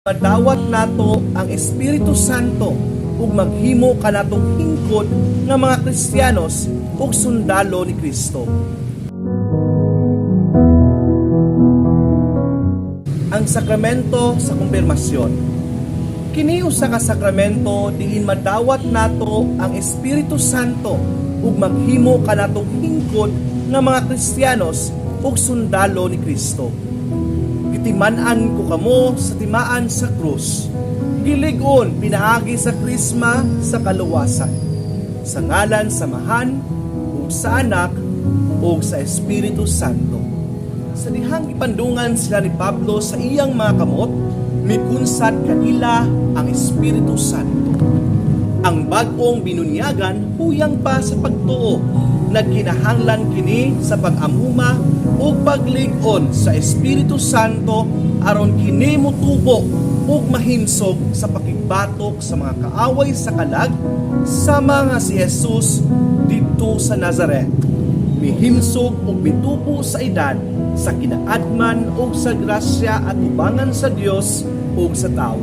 Madawat nato ang Espiritu Santo ug maghimo kanatong hingkod nga mga Kristiyanos ug sundalo ni Kristo. Ang sakramento sa kumpirmasyon. Kini usa ka sakramento diin madawat nato ang Espiritu Santo ug maghimo kanatong hingkod nga mga Kristiyanos ug sundalo ni Kristo. Gitiman-an ko kamo sa timaan sa krus. Gilig-on pinaagi sa krisma sa kaluwasan. Sa ngalan samahan ug sa anak ug sa Espiritu Santo. Sa dihang ipandungan sila ni Pablo sa iyang mga kamot, mikunsat kanila ang Espiritu Santo. Ang bag-ong binunyagan huyang pa sa pagtuo, nagkinahanglan kini sa pag-amuma o paglig-on sa Espiritu Santo aron kini motubo ug mahinsog sa pakigbatok sa mga kaaway sa kalag sama nga si Jesus didto sa Nazaret. Mihinsog ug mitubo sa edad sa kinaadman ug sa grasya at ubangan sa Dios ug sa tawo.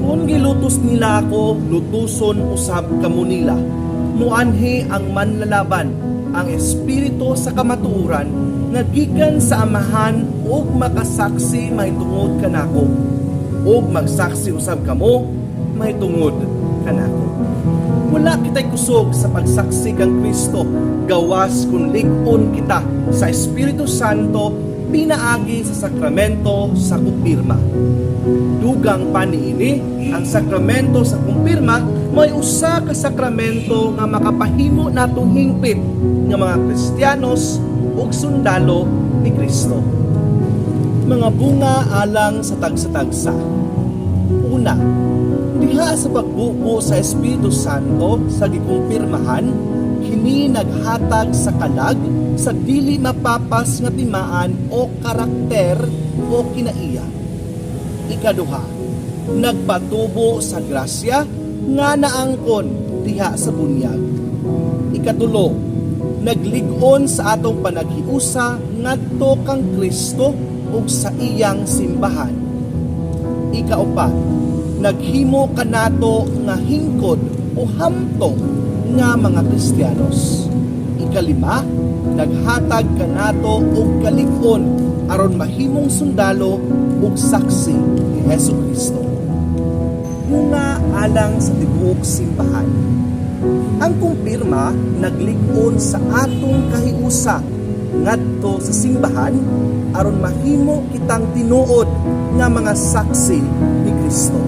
Kung gilutos nila ako, lutuson usab kamo nila. Muanhi ang manlalaban, ang espiritu sa kamatuoran, nagikan sa amahan ug makasaksi mahitungod kanako. Ug magsaksi usab kamo mahitungod kanako. Wala kita'y kusog sa pagsaksi kang Kristo, gawas kung lig-on kita sa Espiritu Santo pinaagi sa sakramento sa kumpirma. Dugang pa niini, ang sakramento sa kumpirma may usa ka sakramento nga makapahimo natong hingpit nga mga Kristiyanos ug sundalo ni Kristo. Mga bunga alang sa tagsa-tagsa. Una, diha sa pagbuo sa Espiritu Santo sa gikumpirmahan, kini naghatag sa kalag sa dili mapapas nga timaan o karakter o kinaiya. Ikaduha, nagpatubo sa grasya nga naangkon diha sa bunyag. Ikatulo, naglig-on sa atong panaghiusa ngadto kang Kristo ug sa iyang simbahan. Ikaupat, naghimo kanato nga hingkod o hamto nga mga Kristiyanos. Ikalima, naghatag kanato og kalig-on aron mahimong sundalo ug saksi ni Hesukristo. Bunga alang sa tibuok simbahan. Ang kumpirma naglig-on sa atong kahiusa ngadto sa simbahan aron mahimo kitang tinuod nga mga saksi ni Kristo.